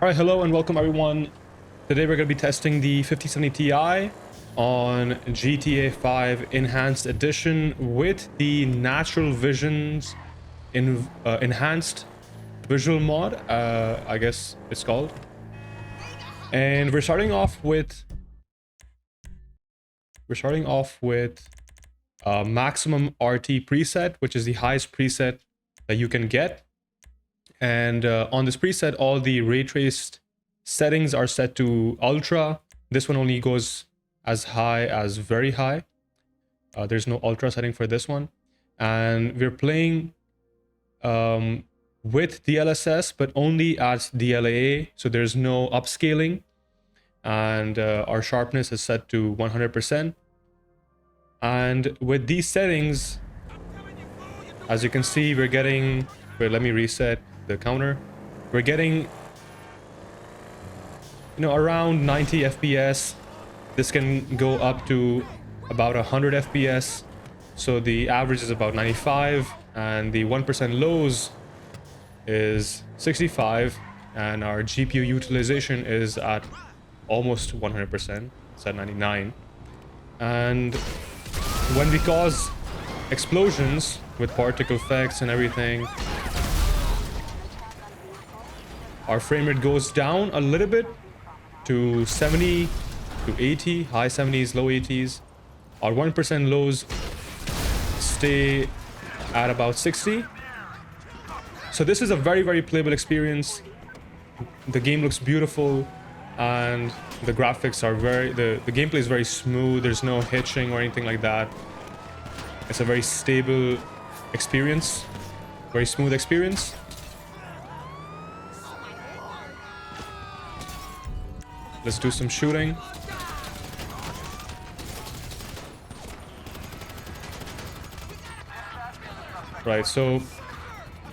All right, hello and welcome everyone. Today we're going to be testing the 5070 Ti on GTA 5 Enhanced Edition with the Natural Visions Enhanced Visual Mod, I guess it's called. And we're starting off with maximum RT preset, which is the highest preset that you can get. And on this preset, all the ray traced settings are set to ultra. This one only goes as high as very high. There's no ultra setting for this one. And we're playing with DLSS, but only at DLAA. So there's no upscaling. And our sharpness is set to 100%. And with these settings, as you can see, we're getting... Wait, let me reset the counter. We're getting, around 90 FPS. This can go up to about 100 FPS. So the average is about 95, and the 1% lows is 65, and our GPU utilization is at almost 100%. It's at 99. And when we cause explosions with particle effects and everything, our frame rate goes down a little bit to 70 to 80, high 70s, low 80s. Our 1% lows stay at about 60. So this is a very, very playable experience. The game looks beautiful, and the graphics are the gameplay is very smooth. There's no hitching or anything like that. It's a very stable experience, very smooth experience. Let's do some shooting. Right, so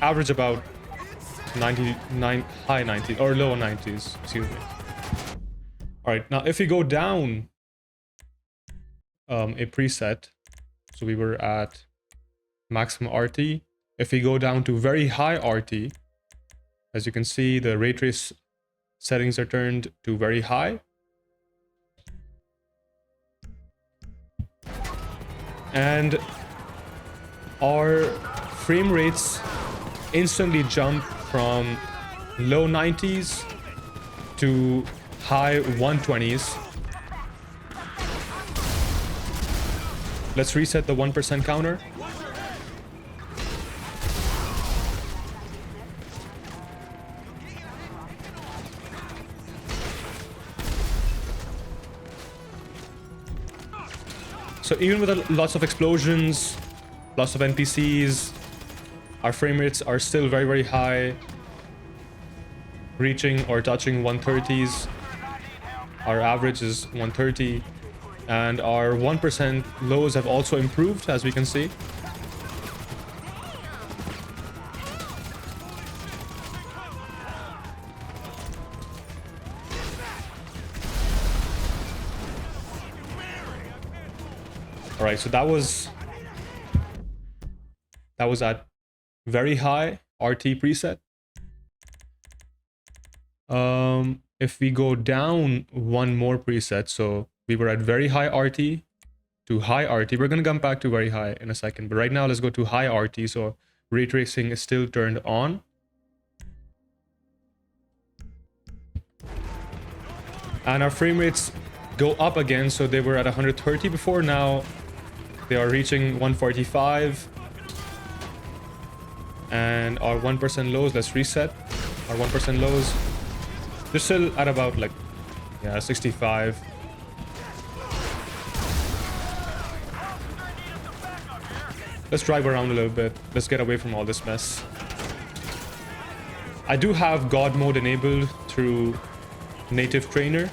average about 99, high 90s or low 90s, excuse me. All right, now if we go down a preset, so we were at maximum RT. If we go down to very high RT, as you can see, the ray trace settings are turned to very high. And our frame rates instantly jump from low 90s to high 120s. Let's reset the 1% counter. So even with lots of explosions, lots of NPCs, our frame rates are still very, very high, reaching or touching 130s. Our average is 130, and our 1% lows have also improved, as we can see. All right, so that was at very high RT preset. If we go down one more preset, so we were at very high RT to high RT. We're gonna come back to very high in a second, but right now let's go to high RT. So ray tracing is still turned on. And our frame rates go up again. So they were at 130 before, now they are reaching 145. And our 1% lows, let's reset our 1% lows. They're still at about 65. Let's drive around a little bit. Let's get away from all this mess. I do have God mode enabled through native trainer.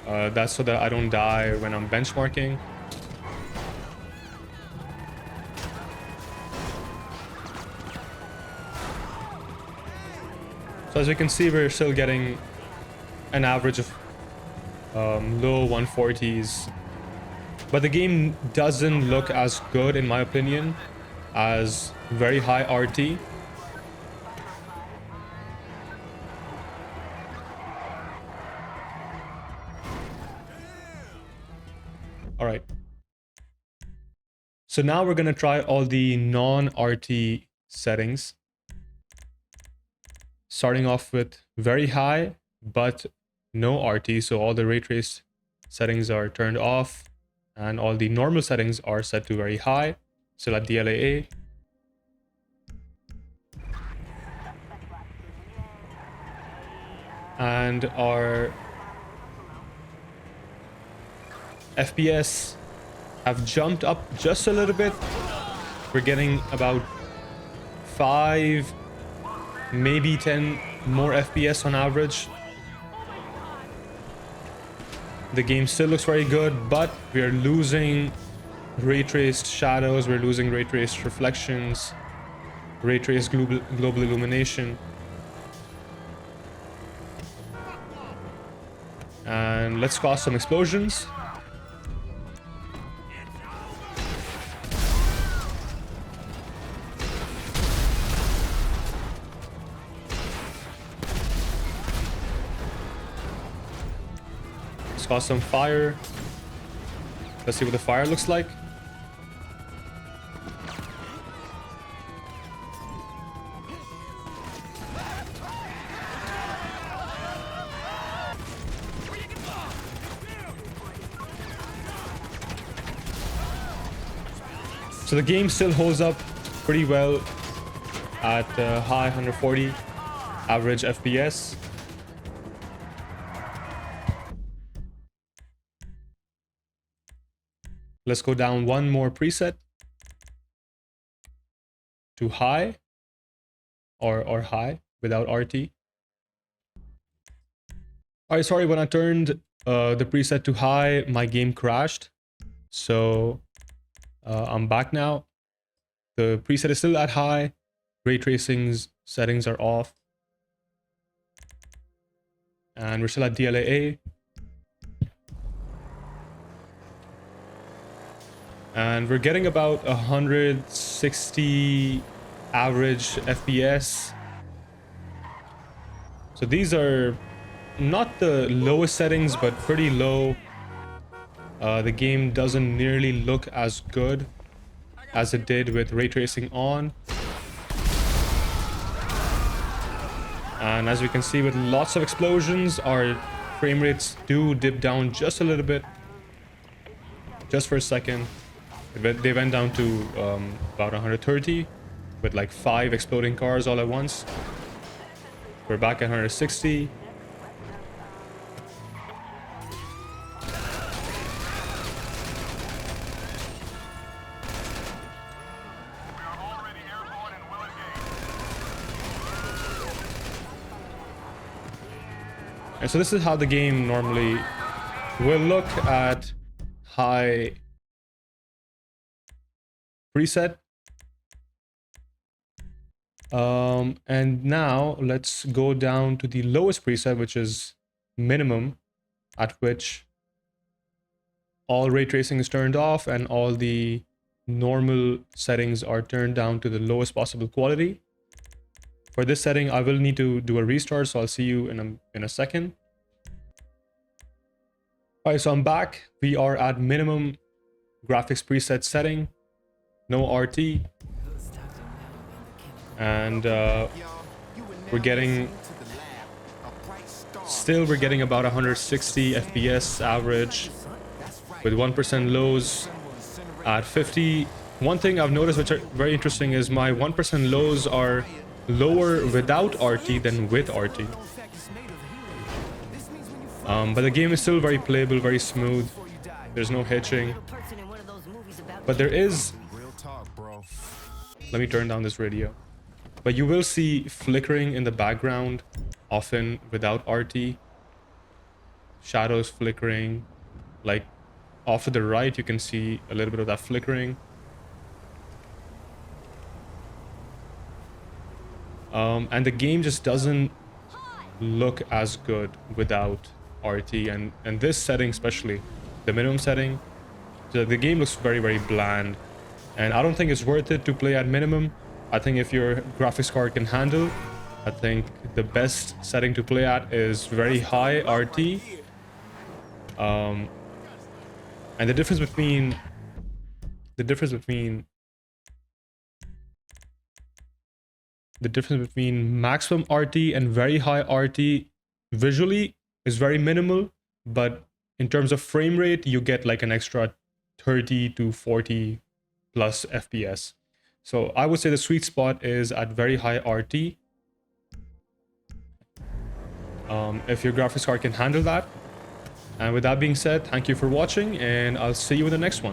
That's so that I don't die when I'm benchmarking. So as you can see, we're still getting an average of low 140s. But the game doesn't look as good, in my opinion, as very high RT. So now we're gonna try all the non-RT settings. Starting off with very high, but no RT, so all the ray trace settings are turned off, and all the normal settings are set to very high. So at DLAA. And our FPS have jumped up just a little bit. We're getting about 5, maybe 10 more FPS on average. The game still looks very good, but we are losing ray traced shadows, we're losing ray traced reflections, ray traced global illumination. And let's cause some explosions. Let's cause some fire. Let's see what the fire looks like. So the game still holds up pretty well at high 140 average FPS. Let's go down one more preset to high or high without RT. Alright, sorry, when I turned the preset to high, my game crashed. So I'm back now. The preset is still at high. Ray tracing's settings are off. And we're still at DLAA. And we're getting about 160 average FPS. So these are not the lowest settings, but pretty low. The game doesn't nearly look as good as it did with ray tracing on. And as we can see, with lots of explosions, our frame rates do dip down just a little bit. Just for a second. They went down to about 130 with like 5 exploding cars all at once. We're back at 160. And so this is how the game normally will look at high preset. And now let's go down to the lowest preset, which is minimum, at which all ray tracing is turned off and all the normal settings are turned down to the lowest possible quality. For this setting, I will need to do a restart, so I'll see you in a second. All right, so I'm back. We are at minimum graphics preset setting, no RT, and we're getting about 160 FPS average with 1% lows at 50. One thing I've noticed which are very interesting is my 1% lows are lower without RT than with RT. But the game is still very playable, very smooth. There's no hitching. But there is... Let me turn down this radio. But you will see flickering in the background, often without RT. Shadows flickering. Like off to the right, you can see a little bit of that flickering. And the game just doesn't look as good without RT, and this setting especially, the minimum setting, the game looks very, very bland, and I don't think it's worth it to play at minimum. I think if your graphics card can handle, I think the best setting to play at is very high RT. And the difference between the difference between maximum RT and very high RT visually is very minimal, but in terms of frame rate, you get like an extra 30 to 40 plus FPS. So I would say the sweet spot is at very high RT. If your graphics card can handle that. And with that being said, thank you for watching, and I'll see you in the next one.